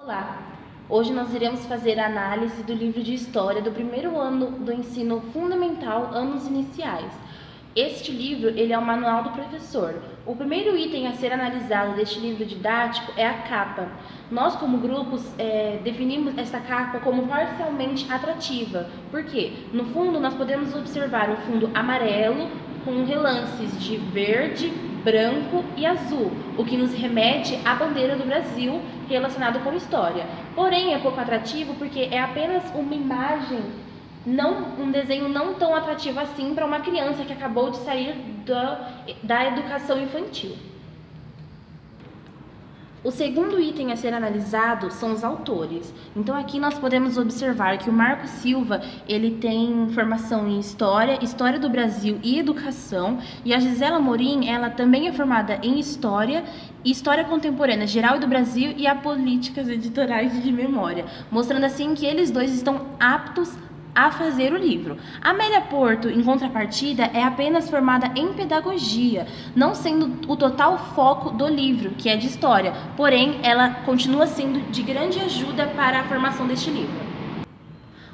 Olá! Hoje nós iremos fazer a análise do livro de História do primeiro ano do ensino fundamental, anos iniciais. Este livro ele é o manual do professor. O primeiro item a ser analisado deste livro didático é a capa. Nós, como grupos, definimos esta capa como parcialmente atrativa. Por quê? No fundo, nós podemos observar um fundo amarelo com relances de verde, branco e azul, o que nos remete à bandeira do Brasil relacionado com história. Porém, é pouco atrativo porque é apenas uma imagem, um desenho não tão atrativo assim para uma criança que acabou de sair da educação infantil. O segundo item a ser analisado são os autores. Então aqui nós podemos observar que o Marco Silva, ele tem formação em História, História do Brasil e Educação, e a Gisela Morim, ela também é formada em História, História Contemporânea Geral do Brasil e a Políticas Editoriais de Memória, mostrando assim que eles dois estão aptos a fazer o livro. Amélia Porto, em contrapartida, é apenas formada em pedagogia, não sendo o total foco do livro, que é de história, porém ela continua sendo de grande ajuda para a formação deste livro.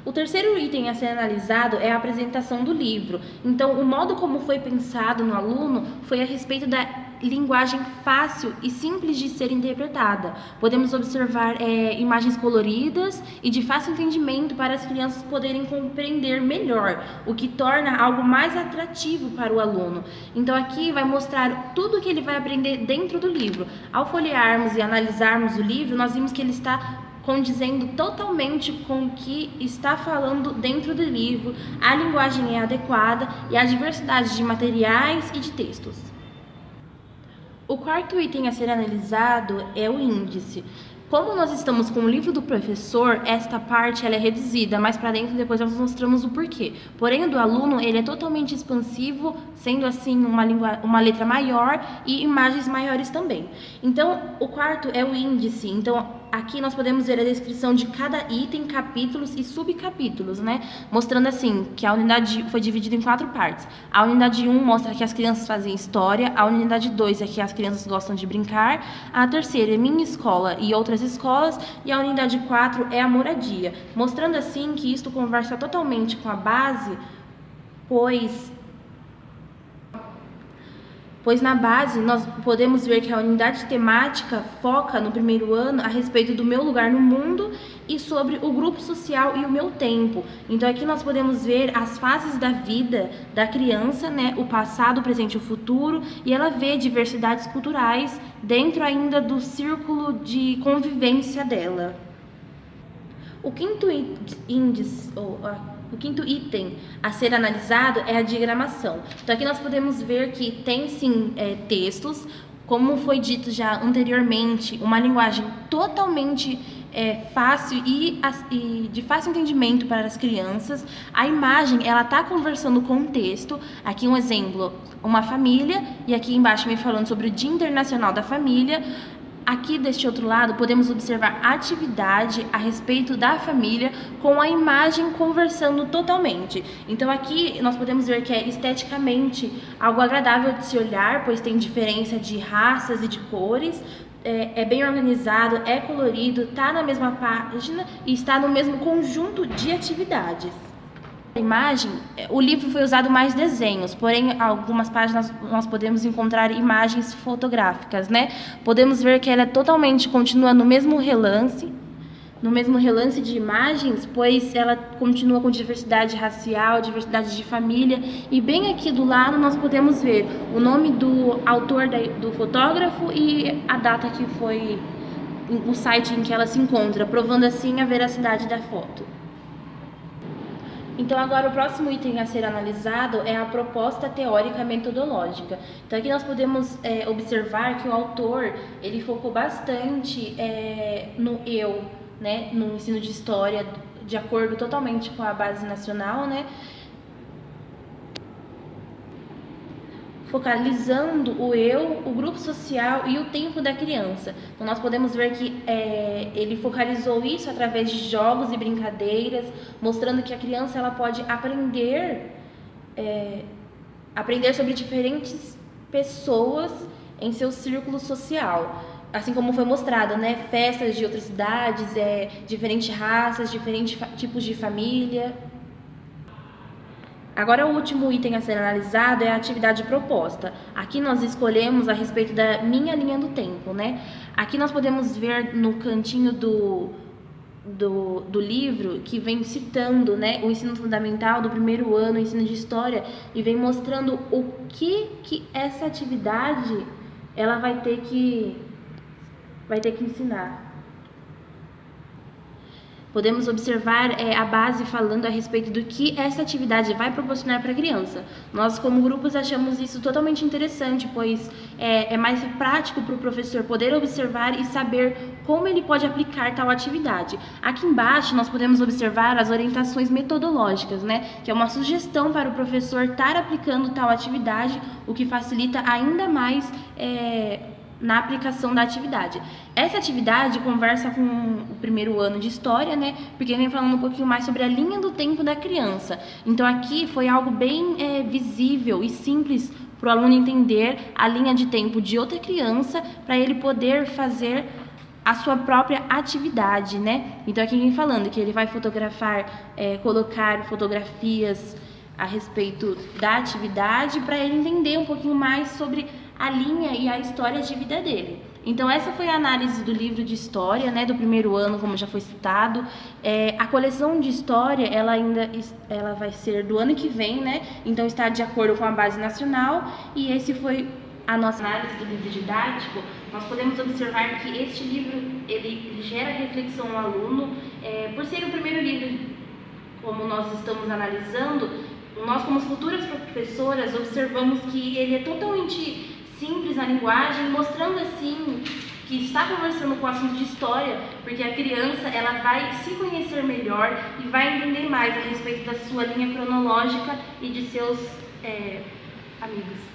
O terceiro item a ser analisado é a apresentação do livro. Então, o modo como foi pensado no aluno foi a respeito da linguagem fácil e simples de ser interpretada. Podemos observar imagens coloridas e de fácil entendimento para as crianças poderem compreender melhor, o que torna algo mais atrativo para o aluno. Então, aqui vai mostrar tudo o que ele vai aprender dentro do livro. Ao folhearmos e analisarmos o livro, nós vimos que ele está condizendo totalmente com o que está falando dentro do livro, a linguagem é adequada e a diversidade de materiais e de textos. O quarto item a ser analisado é o índice. Como nós estamos com o livro do professor, esta parte ela é reduzida, mais para dentro depois nós mostramos o porquê. Porém, o do aluno ele é totalmente expansivo, sendo assim uma letra maior e imagens maiores também. Então, o quarto é o índice. Então, aqui nós podemos ver a descrição de cada item, capítulos e subcapítulos, né? Mostrando assim que a unidade foi dividida em 4 partes. A unidade 1 mostra que as crianças fazem história, a unidade 2 é que as crianças gostam de brincar, a terceira é minha escola e outras escolas, e a unidade 4 é a moradia, mostrando assim que isto conversa totalmente com a base, pois na base nós podemos ver que a unidade temática foca no primeiro ano a respeito do meu lugar no mundo e sobre o grupo social e o meu tempo. Então aqui nós podemos ver as fases da vida da criança, né, o passado, o presente e o futuro, e ela vê diversidades culturais dentro ainda do círculo de convivência dela. O quinto item a ser analisado é a diagramação. Então aqui nós podemos ver que tem sim textos, como foi dito já anteriormente, uma linguagem totalmente fácil e de fácil entendimento para as crianças. A imagem ela está conversando com o texto. Aqui um exemplo, uma família, e aqui embaixo me falando sobre o Dia Internacional da Família. Aqui deste outro lado podemos observar a atividade a respeito da família com a imagem conversando totalmente. Então aqui nós podemos ver que é esteticamente algo agradável de se olhar, pois tem diferença de raças e de cores, é bem organizado, é colorido, está na mesma página e está no mesmo conjunto de atividades. A imagem, o livro foi usado mais desenhos, porém em algumas páginas nós podemos encontrar imagens fotográficas, né? Podemos ver que ela continua no mesmo relance de imagens, pois ela continua com diversidade racial, diversidade de família, e bem aqui do lado nós podemos ver o nome do autor do fotógrafo e a data que foi o site em que ela se encontra, provando assim a veracidade da foto. Então, agora o próximo item a ser analisado é a proposta teórica metodológica. Então, aqui nós podemos observar que o autor, ele focou bastante no eu, né, no ensino de história, de acordo totalmente com a base nacional, né, focalizando o eu, o grupo social e o tempo da criança. Então, nós podemos ver que ele focalizou isso através de jogos e brincadeiras, mostrando que a criança ela pode aprender sobre diferentes pessoas em seu círculo social. assim como foi mostrado, né? Festas de outras cidades, diferentes raças, diferentes tipos de família. Agora, o último item a ser analisado é a atividade proposta. Aqui nós escolhemos a respeito da minha linha do tempo, né? Aqui nós podemos ver no cantinho do livro que vem citando, né, o ensino fundamental do primeiro ano, o ensino de história, e vem mostrando o que essa atividade ela vai ter que ensinar. Podemos observar a base falando a respeito do que essa atividade vai proporcionar para a criança. Nós, como grupos, achamos isso totalmente interessante, pois é mais prático para o professor poder observar e saber como ele pode aplicar tal atividade. Aqui embaixo, nós podemos observar as orientações metodológicas, né? Que é uma sugestão para o professor estar aplicando tal atividade, o que facilita ainda mais na aplicação da atividade. Essa atividade conversa com o primeiro ano de história, né? Porque vem falando um pouquinho mais sobre a linha do tempo da criança. Então aqui foi algo bem visível e simples para o aluno entender a linha de tempo de outra criança para ele poder fazer a sua própria atividade, né? Então aqui vem falando que ele vai fotografar, colocar fotografias a respeito da atividade para ele entender um pouquinho mais sobre a linha e a história de vida dele. Então essa foi a análise do livro de história, né, do primeiro ano, como já foi citado. A coleção de história, ela vai ser do ano que vem, né? Então está de acordo com a base nacional, e esse foi a nossa análise do livro didático. Nós podemos observar que este livro ele gera reflexão no aluno, por ser o primeiro livro, como nós estamos analisando. Nós, como futuras professoras, observamos que ele é totalmente simples na linguagem, mostrando assim que está conversando com o assunto de história, porque a criança ela vai se conhecer melhor e vai entender mais a respeito da sua linha cronológica e de seus amigos.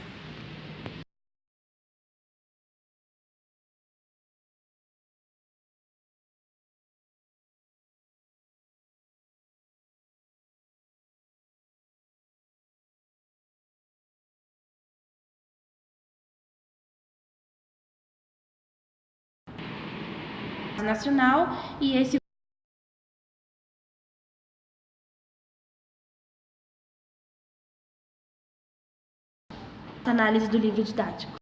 Nacional, e esse análise do livro didático.